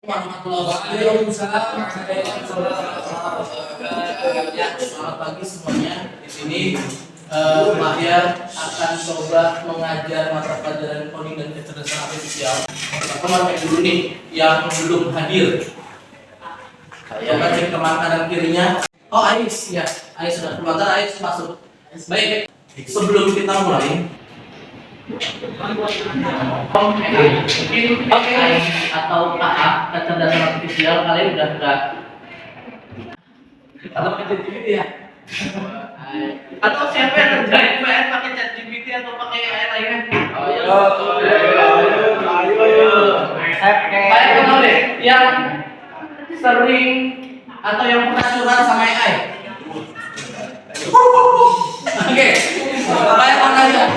Waalaikumsalam. Ya, selamat pagi semuanya. Di sini Mahyar akan coba mengajar mata pelajaran coding dan kecerdasan artifisial. Teman-teman dulu nih yang belum hadir. Saya akan cek teman kanan kirinya. Oh, Ais ya. Ais sudah sebentar, Ais masuk. Baik, sebelum kita mulai, Oke, atau AA kecerdasan artifisial kalian udah enggak? Kalau pakai ChatGPT ya? Atau siapa yang ngerjain PR pakai ChatGPT atau pakai AI lainnya? Ayo. Kalian kenal deh yang sering atau yang pernah curhat sama AI? Oke, kalian mau nanya?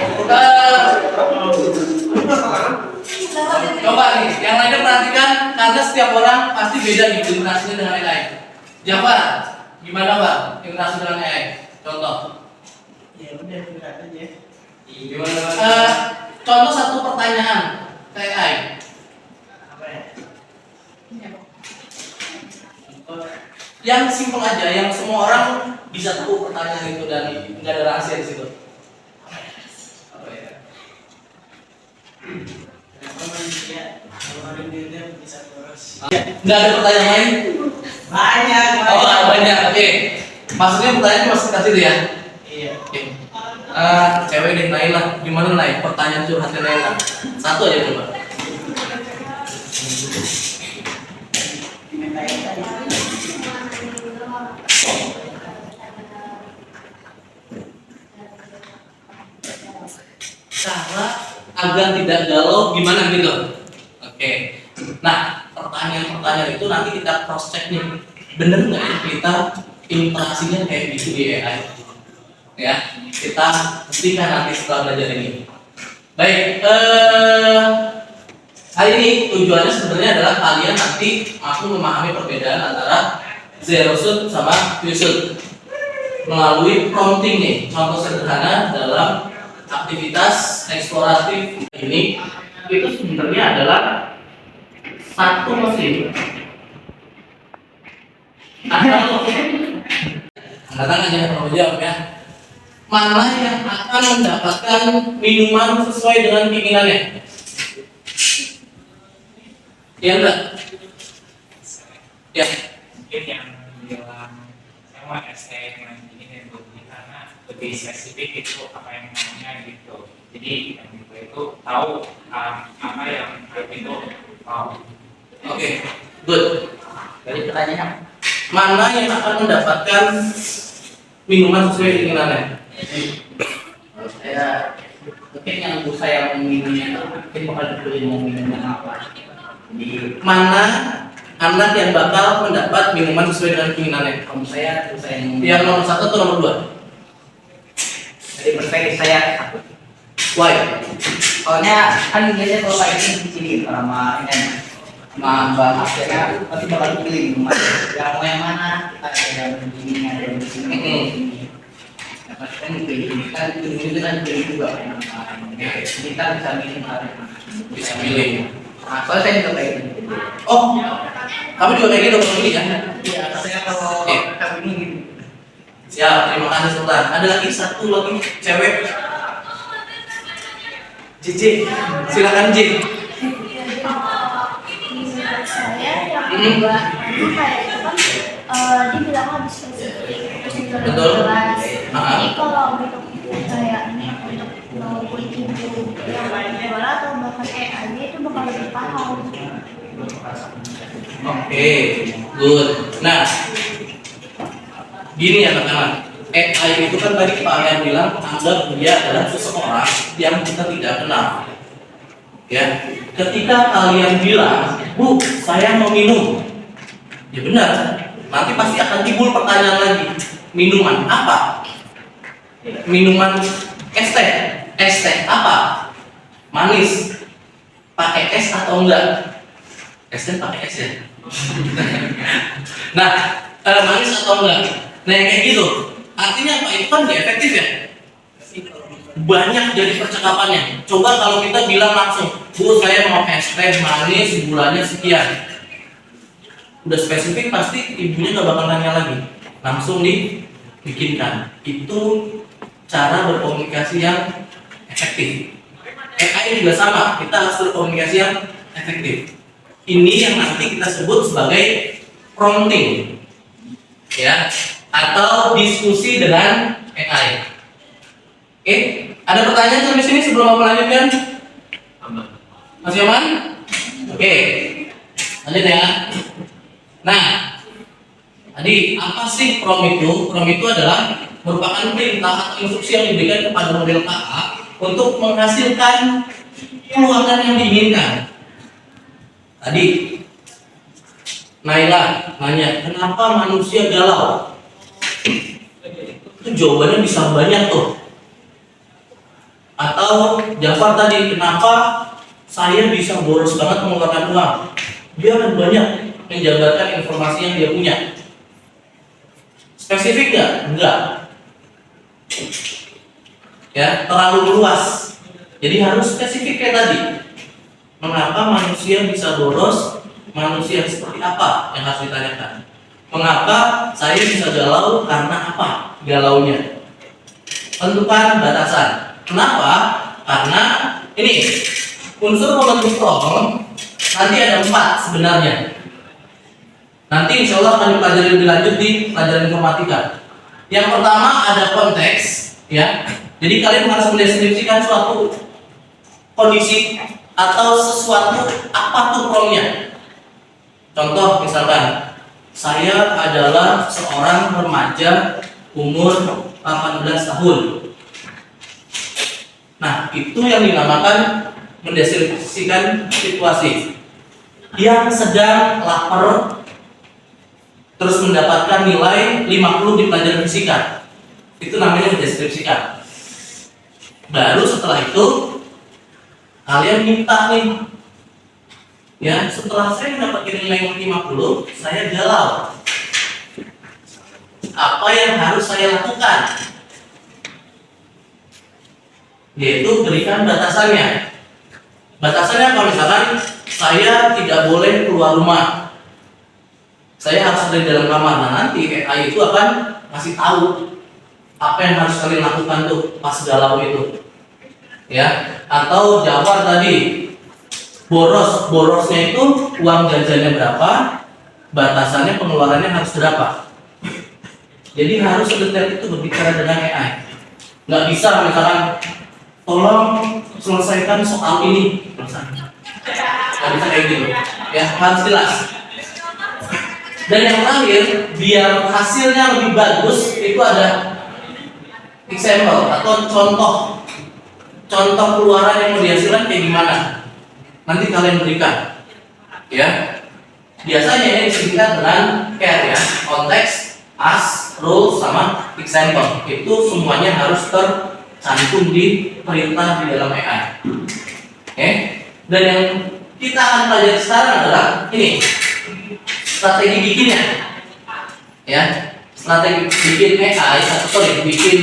Coba nih, yang lainnya perhatikan karena setiap orang pasti beda nih interaksinya dengan AI. Jafar, gimana Pak interaksi dengan AI? Contoh. Ya udah berat aja. Gimana? Contoh satu pertanyaan ke AI. Apa ya? Yang simpel aja, yang semua orang bisa tahu pertanyaan itu dan nggak ada rahasia di situ. Apa ya? Kenapa manusia kalau ada duitnya bisa boros? Nggak ada pertanyaan lain? Banyak. Oh, banyak. Oke. Maksudnya pertanyaannya masih kasih itu ya? Iya. Oke. Cewek deh Naila, gimana Naila? Pertanyaan curhatnya Naila. Satu aja coba. Cara agar tidak galau gimana gitu? Oke. Nah, pertanyaan-pertanyaan itu nanti kita cross check nih. Bener nggak ya kita interaksinya kayak gitu di AI? Ya, kita pastikan nanti setelah belajar ini. Baik, hari ini tujuannya sebenarnya adalah kalian nanti mampu memahami perbedaan antara zero shoot sama few shoot melalui prompting nih. Contoh sederhana dalam aktivitas eksploratif ini itu sebenarnya adalah satu mesin atau angkat tangan ya kalau jawab ya. Mana yang akan mendapatkan minuman sesuai dengan keinginannya? Ya enggak? Ya. Mungkin yang bilang saya mau estek yang ini karena lebih spesifik itu apa yang maunya gitu. Jadi yang itu tahu apa yang itu mau. Oke, good. Jadi pertanyaan Mana yang akan mendapatkan minuman sesuai keinginannya? saya mungkin yang ibu saya mau minumnya itu mungkin bakal dipilih mau minumnya apa. Jadi Mana anak yang bakal mendapat minuman sesuai dengan keinginannya? kalau saya mau Yang nomor satu atau nomor dua? jadi perspektif saya takut. Why? Soalnya kan biasanya kalau kayak ini di sini sama ini sama mbak akhirnya pasti bakal pilih minuman. Yang mau yang mana? Kita ada yang begini, ada yang begini. Pasti kan dipilih. Kan itu kan pilih juga kan. Kita bisa milih Bisa pilih. Nah, soalnya saya juga kayak gitu. Oh, kamu juga kayak gitu kalau pilih ya? Iya, saya kalau Oke. kita ini gitu. Siap, terima kasih Sultan. Ada lagi satu lagi cewek. JJ, silakan J. Saya yang kedua itu kayak itu kan dia bilang habis spesifik terus juga lebih Betul. jelas. Ah. Jadi kalau untuk kayak ini untuk maupun ibu yang bola atau bahkan AI itu bakal lebih paham. Oke, good. Nah, gini ya teman-teman. AI itu kan tadi Pak yang bilang anggap dia adalah seseorang yang kita tidak kenal. Ya, ketika kalian bilang, Bu, saya mau minum, ya benar. Nanti pasti akan timbul pertanyaan lagi. Minuman apa? Minuman es teh. Es teh apa? Manis. Pakai es atau enggak? Es teh pakai es ya. Nah, manis atau enggak? Nah, yang kayak gitu. Artinya apa? Itu kan nggak efektif ya. Banyak jadi percakapannya. Coba kalau kita bilang langsung, Bu, saya mau es teh manis, gulanya sekian. Udah spesifik pasti ibunya nggak bakal nanya lagi, langsung dibikinkan. Itu cara berkomunikasi yang efektif. AI juga sama, kita harus berkomunikasi yang efektif. Ini yang nanti kita sebut sebagai prompting, ya, atau diskusi dengan AI. Oke, ada pertanyaan sampai sini sebelum aku lanjutkan? Masih aman? Oke, lanjut ya. Nah, tadi apa sih prompt itu? Prompt itu adalah merupakan perintah atau instruksi yang diberikan kepada model KA untuk menghasilkan keluaran yang diinginkan. Tadi Naila nanya, kenapa manusia galau? Itu jawabannya bisa banyak tuh. Atau Jafar tadi, kenapa saya bisa boros banget mengeluarkan uang? Dia akan banyak menjabarkan informasi yang dia punya. Spesifik nggak? Enggak. Ya, terlalu luas. Jadi harus spesifik kayak tadi. Mengapa manusia bisa boros? Manusia seperti apa yang harus ditanyakan? Mengapa saya bisa galau? Karena apa galaunya? Tentukan batasan. Kenapa? Karena ini unsur pembentuk prompt nanti ada 4 sebenarnya. Nanti insya Allah akan dipelajari lebih lanjut di pelajaran informatika. Yang pertama ada konteks, ya. Jadi kalian harus mendeskripsikan suatu kondisi atau sesuatu apa tuh promptnya. Contoh misalkan, saya adalah seorang remaja umur 18 tahun. Nah, itu yang dinamakan mendeskripsikan situasi. Yang sedang lapar terus mendapatkan nilai 50 di pelajaran fisika. Itu namanya mendeskripsikan. Baru setelah itu kalian minta nih, ya, setelah saya mendapatkan nilai 50, saya galau. Apa yang harus saya lakukan? Yaitu berikan batasannya. Batasannya kalau misalkan saya tidak boleh keluar rumah, saya harus ada di dalam kamar. Nah, nanti AI itu akan ngasih tahu apa yang harus kalian lakukan tuh pas galau itu, ya. Atau Jafar tadi borosnya itu uang jajannya berapa, batasannya pengeluarannya harus berapa. Jadi harus sedetail itu berbicara dengan AI. Nggak bisa misalkan tolong selesaikan soal ini, nggak bisa kayak gitu, ya, harus jelas. Dan yang terakhir, biar hasilnya lebih bagus, itu ada example atau contoh keluaran yang mau dihasilkan kayak gimana. Nanti kalian berikan, ya. Biasanya ini disebutkan dengan CARE, ya, konteks, as, rule, sama example. Itu semuanya harus tercantum di perintah di dalam AI. Oke? Dan yang kita akan pelajari sekarang adalah ini, strategi bikinnya, ya. Strategi bikin AI bikin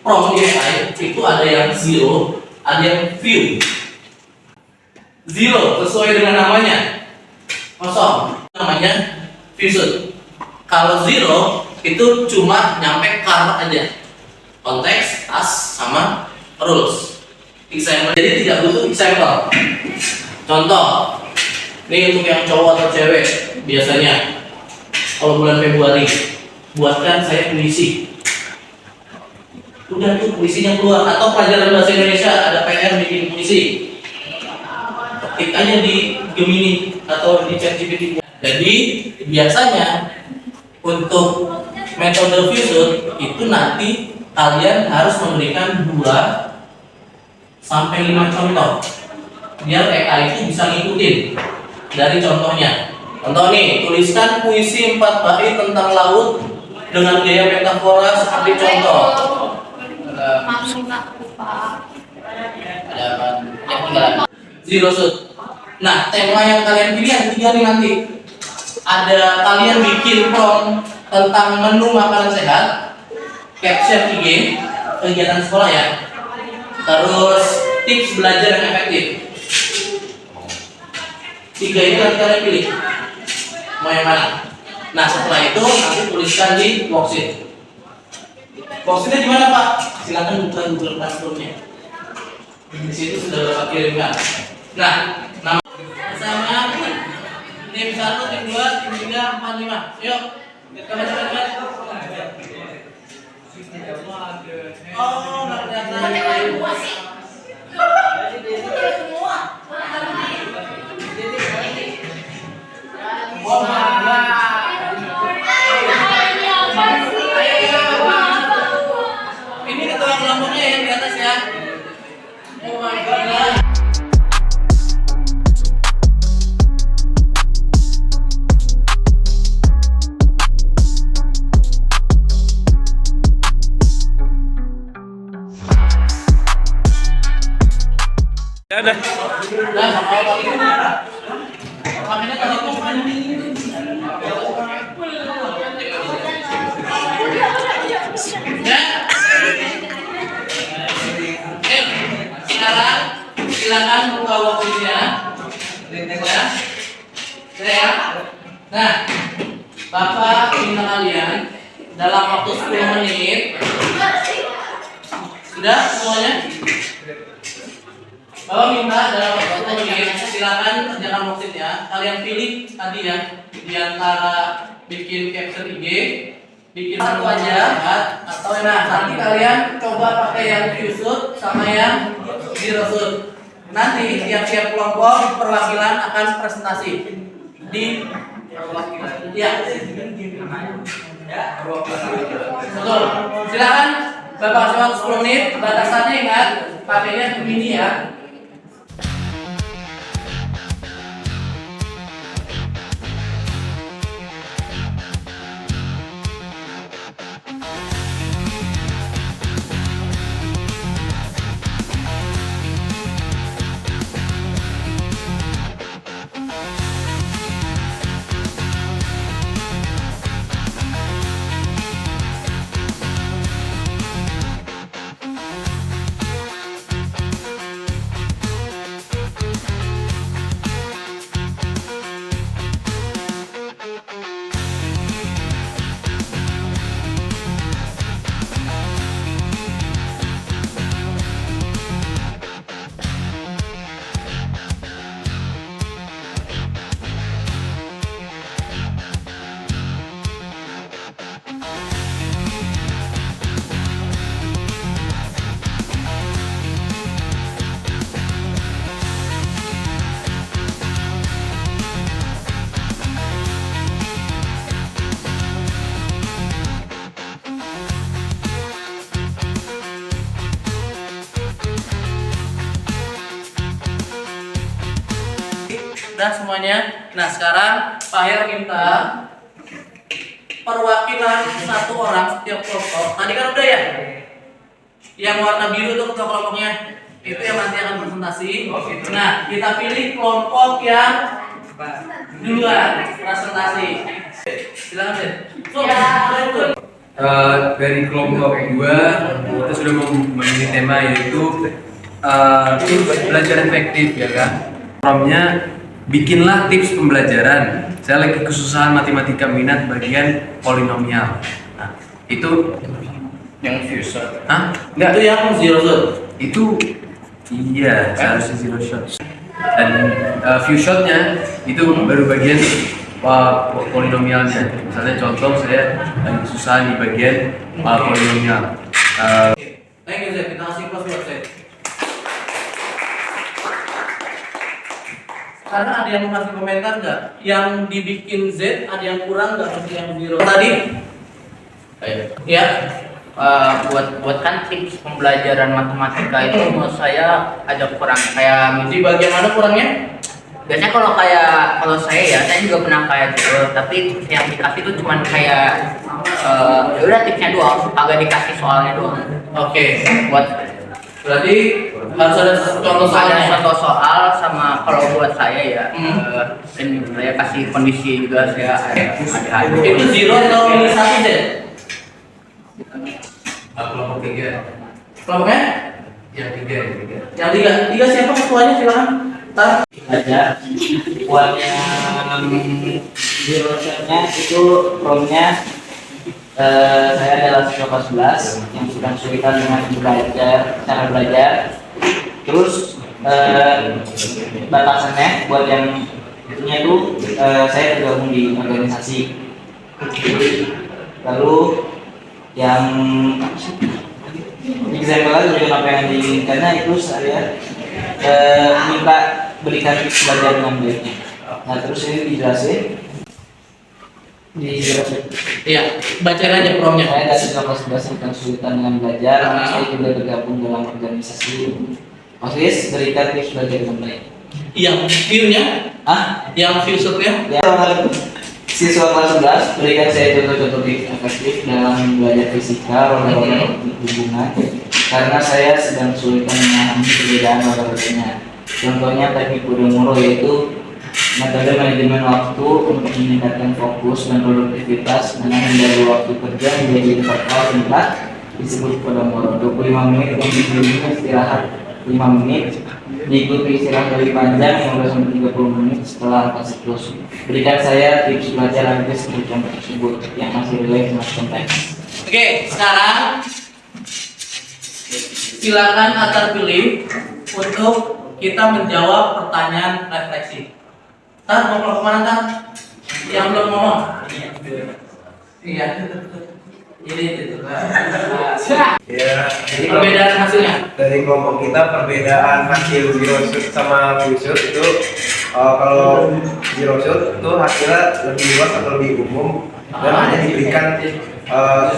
prompt di AI itu ada yang zero, ada yang view. Zero sesuai dengan namanya, kosong, namanya viewed. Kalau zero itu cuma nyampe car aja, konteks, as, sama rules. Example, jadi tidak butuh example. Contoh, ini untuk yang cowok atau cewek biasanya kalau bulan Februari buatkan saya puisi. Udah tuh puisinya keluar. Atau pelajaran bahasa Indonesia ada PR bikin puisi, ketik aja di Gemini atau di ChatGPT. Jadi biasanya untuk metode viewed itu nanti kalian harus memberikan 2 sampai 5 contoh biar AI itu bisa ngikutin dari contohnya. Contoh nih, tuliskan puisi 4 bait tentang laut dengan gaya metafora seperti contoh. Maksud aku, Pak. Ada apa? Yang tinggal. Zero shoot. Nah, tema yang kalian pilih ada 3 nih nanti. Ada kalian bikin prompt tentang menu makanan sehat, caption IG, kegiatan sekolah ya. Terus tips belajar yang efektif. 3 itu nanti kalian pilih. Mau yang mana? Nah setelah itu nanti tuliskan di worksheet. Worksheetnya di mana Pak? Silakan buka Google Classroom-nya. Di situ sudah Bapak kirimkan. Nah, nama sama tim 1, tim 2, tim 3, 4, 5. Yuk, kita baca. Oh, nggak kelihatan. Ini ketua kelompoknya yang di atas ya. Oh my god. Ada. Nah, kalau itu makanya kalau itu kan ya. Sekarang silakan buka worksheetnya. Ya. Nah, Bapak minta kalian dalam waktu 10 menit. Sudah semuanya? Bapak minta dalam waktu 10 menit silakan kerjakan worksheetnya. Kalian pilih tadi ya di antara bikin capture IG, bikin satu aja, atau nanti kalian coba pakai yang Qshoot sama yang Zero Shoot. Nanti tiap-tiap kelompok perwakilan akan presentasi di perwakilan. Ya. Betul. Silakan Bapak kasih 10 menit. Batasannya ingat pakainya Gemini ya. Udah semuanya. Nah sekarang Pak Her minta perwakilan satu orang setiap kelompok. Tadi kan udah ya. Yang warna biru itu ketua kelompoknya. Itu yang nanti akan presentasi. Nah kita pilih kelompok yang duluan presentasi. Silakan deh. Dari kelompok 2 kita sudah memilih tema yaitu tips belajar efektif ya kan. Promnya bikinlah tips pembelajaran. Saya lagi kesusahan matematika minat bagian polinomial. Nah, itu Yang Qshoot. Hah? Enggak, itu yang Zero Shoot. Itu iya, seharusnya zero shot. Dan few shotnya itu baru bagian polinomialnya. Misalnya contoh saya lagi susah di bagian polinomial. Thank you Zed, kita kasih plus buat Zed. Karena ada yang mau kasih komentar nggak? Yang dibikin Z ada yang kurang nggak seperti yang Zero tadi? Ya. Buat kan tips pembelajaran matematika itu menurut saya agak kurang kayak Di bagian mana kurangnya? biasanya kalau saya ya saya juga pernah kayak gitu, tapi tips yang dikasih itu cuman kayak ya udah tipsnya doang, agak dikasih soalnya doang. Oke. Buat Berarti harus ada contoh ada soalnya. contoh soal sama kalau buat saya ya dan saya kasih kondisi juga saya ada Itu Zero atau ini satu Z? Kelompok 3 Kelompoknya? yang 3 Yang tiga siapa ketuanya silakan. Tar. ada buat yang Zero shot-nya itu promnya saya adalah siswa kelas 11 yang sedang kesulitan dengan cara belajar. Terus batasannya buat yang itunya itu saya tergabung di organisasi. Lalu yang example tujuan apa yang diinginkannya itu saya minta berikan tips belajar dengan baiknya. Nah terus ini dijelasin. Iya, bacain aja promnya. Saya dari siswa kelas 11 yang kesulitan dengan belajar. Saya juga bergabung dalam organisasi OSIS, berikan tips belajar dengan baik. Yang view-nya, yang view shot-nya. Ya, siswa kelas 11 berikan saya contoh-contoh tips efektif dalam belajar fisika, roda-roda hubungan, karena saya sedang kesulitan memahami perbedaan roda-rodanya. Contohnya teknik Pomodoro, yaitu metode manajemen waktu untuk meningkatkan fokus dan produktivitas dengan menjadi waktu kerja menjadi interval singkat disebut Pomodoro. 25 menit untuk istirahat 5 menit, diikuti istirahat lebih panjang 15-30 menit setelah aktivitas siklus. Berikan saya tips belajar agar seperti contoh tersebut yang masih relate dengan konteks. Oke, sekarang silakan antar pilih untuk kita menjawab pertanyaan refleksi. Tar, mau kemana Tar? Yang belum ngomong? Iya. Jadi itu. Ya, Jadi perbedaan hasilnya. dari kelompok kita perbedaan hasil zero shoot sama full shoot itu kalau zero shoot itu hasilnya lebih luas atau lebih umum dan hanya diberikan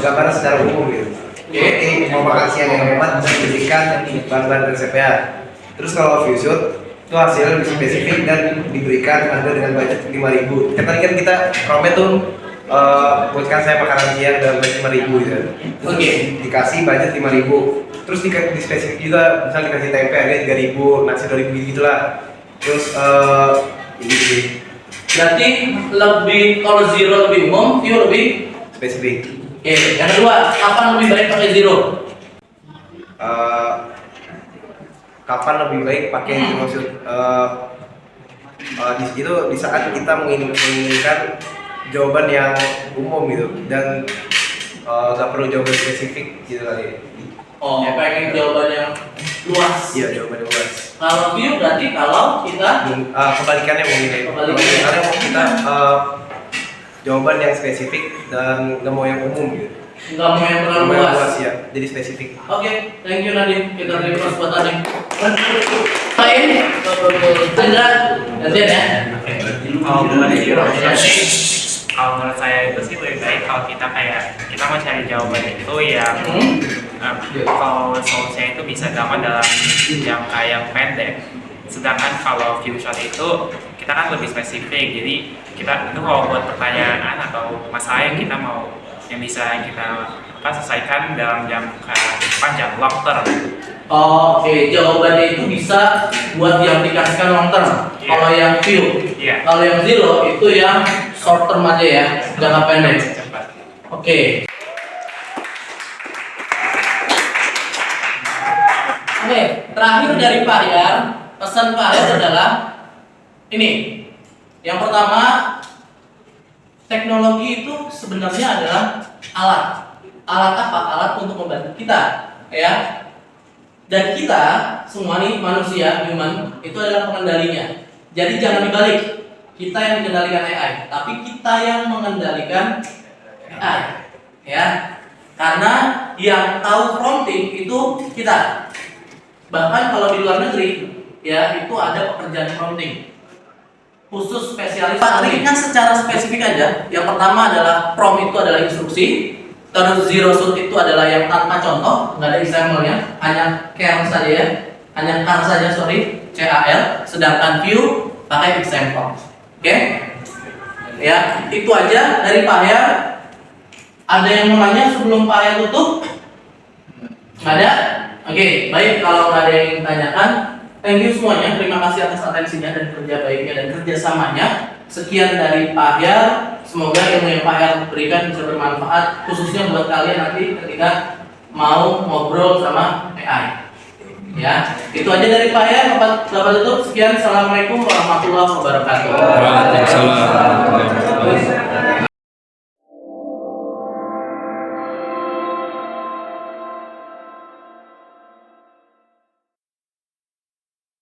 gambaran secara umum gitu. Jadi mau makan siang yang hemat bisa diberikan bahan-bahan resepnya. Terus kalau full shoot itu hasilnya lebih spesifik dan diberikan harga dengan budget 5.000. Tadi kan kita promet tuh buatkan saya makanan siang dalam budget 5.000 gitu. Terus dikasih budget 5.000. Terus di spesifik juga, misal dikasih tempe harganya 3.000, nasi 2.000 gitu lah. Terus gitu. Berarti lebih, kalau zero lebih umum, view lebih Spesifik. Oke, yang kedua, kapan lebih baik pakai zero? Kapan lebih baik pakai zero shoot? Di saat kita menginginkan jawaban yang umum gitu dan gak perlu jawaban spesifik gitu kali. Oh, pengen jawaban yang luas. Iya, jawaban yang luas. Kalau view berarti kalau kita Kebalikannya mungkin ya. Kebalikannya mau kita jawaban yang spesifik dan gak mau yang umum gitu. nggak mau yang terlalu Nggak mau yang luas. ya, jadi spesifik. Oke, thank you Nadine. Kita terima kasih buat Nadine. Lain, Chandra, gantian ya. Kalau menurut saya itu sih lebih baik kalau kita mau cari jawaban itu yang kalau solusinya itu bisa dapat dalam jangka yang pendek. Sedangkan kalau view shot itu kita kan lebih spesifik, jadi kita itu kalau buat pertanyaan atau masalah yang kita mau yang bisa kita selesaikan dalam jangka panjang, long term. Oke, jawabannya itu bisa buat diaplikasikan long term. Iya. Kalau yang view, Iya. kalau yang zero itu yang short term aja ya, jangka pendek. Cepat. Oke. Oke, terakhir dari Pak Yar, pesan Pak Yar adalah ini. Yang pertama, teknologi itu sebenarnya adalah alat. Alat apa? Alat untuk membantu kita, ya. Dan kita semua nih manusia, human, itu adalah pengendalinya. Jadi jangan dibalik. Kita yang mengendalikan AI, tapi kita yang mengendalikan AI, ya. Karena yang tahu prompting itu kita. Bahkan kalau di luar negeri, ya itu ada pekerjaan prompting khusus spesialis. Pak, ringan secara spesifik aja. Yang pertama adalah prompt itu adalah instruksi. Terus zero shoot itu adalah yang tanpa contoh, nggak ada example-nya, hanya care saja ya, hanya car saja, sorry, CAL. Sedangkan view pakai example. Oke? Ya, itu aja dari Pak Yar. Ada yang mau nanya sebelum Pak Yar tutup? Nggak ada? Oke, baik, kalau nggak ada yang ditanyakan, thank you semuanya. Terima kasih atas atensinya dan kerja baiknya dan kerjasamanya. Sekian dari Pak Yar. Semoga ilmu yang Pak Yar berikan bisa bermanfaat, khususnya buat kalian nanti ketika mau ngobrol sama AI. Ya. Ya, itu aja dari saya. Bapak tutup. Sekian. Assalamualaikum warahmatullahi wabarakatuh. Waalaikumsalam warahmatullahi wabarakatuh.